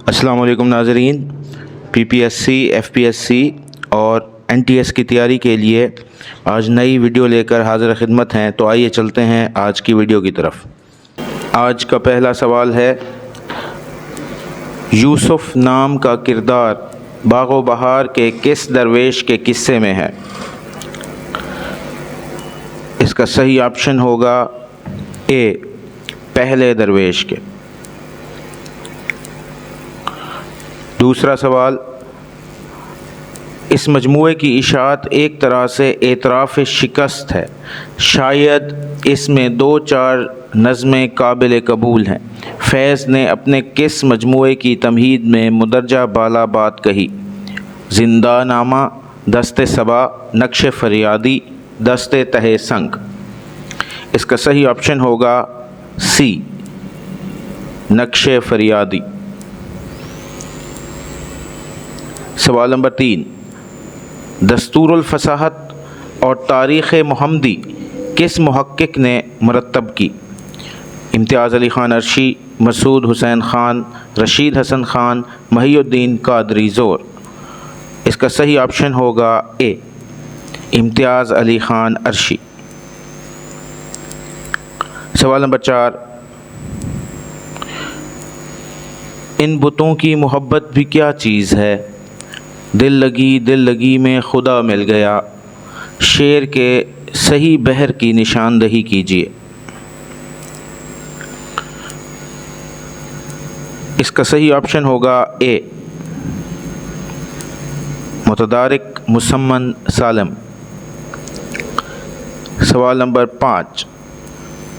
अस्सलाम वालेकुम नाज़रीन। PPSC, FPSC और NTS की तैयारी के लिए आज नई वीडियो लेकर हाज़िर खिदमत हैं। तो आइए चलते हैं आज की वीडियो की तरफ। आज का पहला सवाल है, यूसुफ नाम का किरदार बाग़ो बहार के किस दरवेश के किस्से में है? इसका सही ऑप्शन होगा ए, पहले दरवेश के। दूसरा सवाल, इस मजमूए की इशाअत एक तरह से एतराफ़ शिकस्त है, शायद इसमें 2-4 नज़में काबिल कबूल हैं। फैज़ ने अपने किस मजमूए की तमहीद में मुदरजा बाला बात कही? ज़िंदा नामा, दस्ते सबा, नक्श फरियादी, दस्ते तहे संग। इसका सही ऑप्शन होगा सी, नक्श फरियादी। सवाल नंबर 3, दस्तूरुल फसाहत और तारीख़ मुहम्मदी किस मुहक्किक ने मुरत्तब की? इम्तियाज़ अली ख़ान अर्शी, मसूद हुसैन ख़ान, रशीद हसन ख़ान, महिउद्दीन कादरी ज़ोर। इसका सही ऑप्शन होगा ए, इम्तियाज़ अली ख़ान अर्शी। सवाल नंबर 4, इन बुतों की मोहब्बत भी क्या चीज़ है? दिल लगी में खुदा मिल गया। शेर के सही बहर की निशानदही कीजिए। इसका सही ऑप्शन होगा ए, मुतदारिक मुसम्मन सालम। सवाल नंबर 5,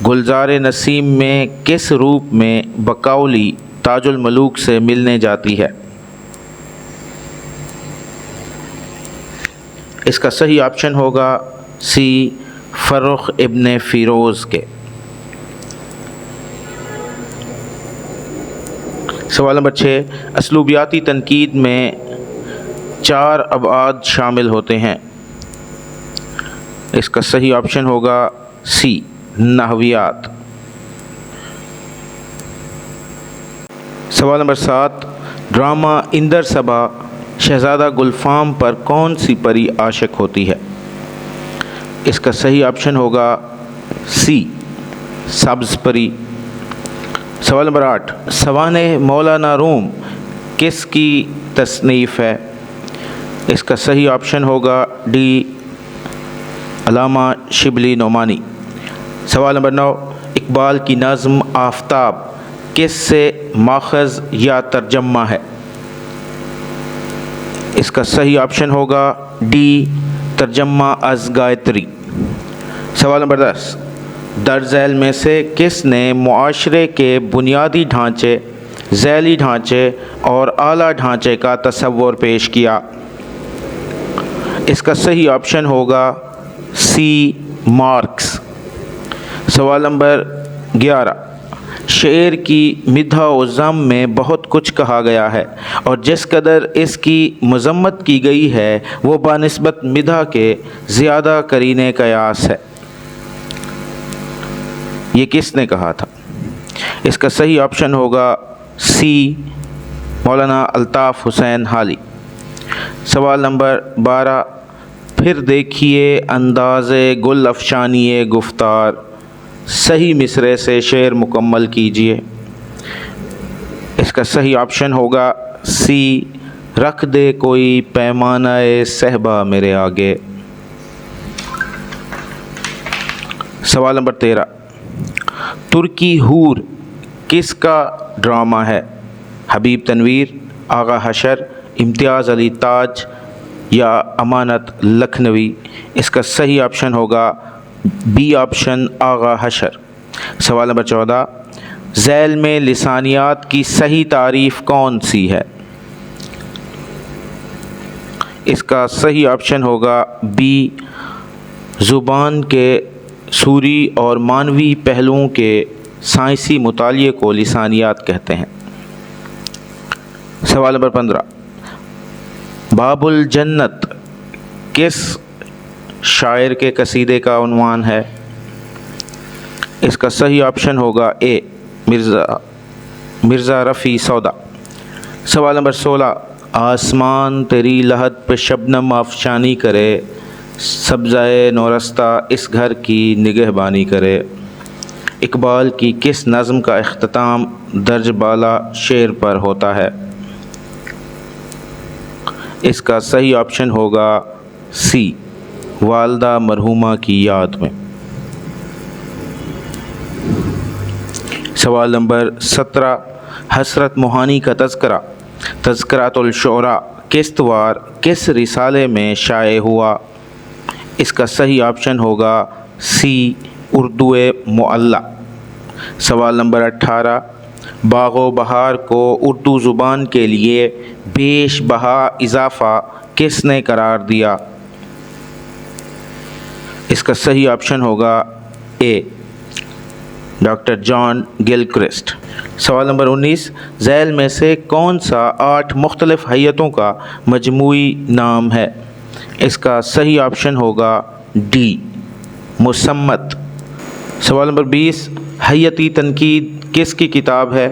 गुलजार नसीम में किस रूप में बकौली ताजुल मलूक से मिलने जाती है? इसका सही ऑप्शन होगा सी, फ़र्रुख इब्ने फ़िरोज़ के। सवाल नंबर 6, असलूबियाती तनकीद में 4 अबआद शामिल होते हैं। इसका सही ऑप्शन होगा सी, नहवियात। सवाल नंबर 7, ड्रामा इंदर सबा शहज़ादा गुलफ़ाम पर कौन सी परी आशिक होती है? इसका सही ऑप्शन होगा सी, सब्ज़ परी। सवाल नंबर 8, सवाने मौलाना रूम किसकी तसनीफ़ है? इसका सही ऑप्शन होगा डी, अलामा शिबली नोमानी। सवाल नंबर 9, इकबाल की नज़्म आफ़ताब किस से माख़ज़ या तर्जमा है? इसका सही ऑप्शन होगा डी, तर्जमा अज़ गायत्री। सवाल नंबर 10, दरज़ैल में से किस ने मुआशरे के बुनियादी ढांचे, ज़ैली ढांचे और आला ढांचे का तसव्वुर पेश किया? इसका सही ऑप्शन होगा सी, मार्क्स। सवाल नंबर 11, शेर की मिधा व ज़म में बहुत कुछ कहा गया है और जिस कदर इसकी मज़म्मत की गई है वो बानिस्बत मिधा के ज़्यादा करीने कयास है। ये किसने कहा था? इसका सही ऑप्शन होगा सी, मौलाना अल्ताफ़ हुसैन हाली। सवाल नंबर 12, फिर देखिए अंदाज़े गुल अफ़शानी गुफ्तार, सही मिसरे से शेर मुकम्मल कीजिए। इसका सही ऑप्शन होगा सी, रख दे कोई पैमाना सहबा मेरे आगे। सवाल नंबर 13, तुर्की हूर किसका ड्रामा है? हबीब तनवीर, आगा हशर, इम्तियाज़ अली ताज या अमानत लखनवी। इसका सही ऑप्शन होगा बी ऑप्शन, आगा हशर। सवाल नंबर 14, ज़ैल में लिसानियात की सही तारीफ़ कौन सी है? इसका सही ऑप्शन होगा बी, ज़ुबान के सूरी और मानवी पहलुओं के साइंसी मुतालिए को लिसानियात कहते हैं। सवाल नंबर 15, बाबुल जन्नत किस शायर के कसीदे का उन्वान है? इसका सही ऑप्शन होगा ए, मिर्ज़ा रफ़ी सौदा। سوال نمبر 16، آسمان تیری لحد پہ شبنم افشانی کرے، سبزۂ نورستہ اس گھر کی نگہبانی کرے۔ اقبال کی کس نظم کا اختتام درج بالا شعر پر ہوتا ہے؟ اس کا صحیح آپشن ہوگا سی، والدہ مرحومہ کی یاد میں۔ سوال نمبر 17، حسرت موہانی کا تذکرہ تذکرۃ الشعراء قسطوار کس رسالے میں شائع ہوا؟ اس کا صحیح آپشن ہوگا سی، اردو معلی۔ سوال نمبر 18، باغ و بہار کو اردو زبان کے لیے بیش بہا اضافہ کس نے قرار دیا؟ اس کا صحیح آپشن ہوگا اے، ڈاکٹر جان گلکرسٹ۔ سوال نمبر 19، ذیل میں سے کون سا 8 مختلف ہیئتوں کا مجموعی نام ہے؟ اس کا صحیح آپشن ہوگا ڈی، مسمت۔ سوال نمبر 20، ہیئتی تنقید کس کی کتاب ہے؟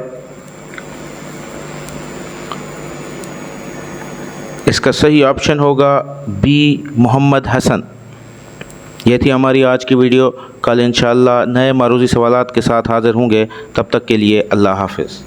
اس کا صحیح آپشن ہوگا بی، محمد حسن۔ یہ تھی ہماری آج کی ویڈیو۔ کل انشاءاللہ نئے معروضی سوالات کے ساتھ حاضر ہوں گے، تب تک کے لیے اللہ حافظ۔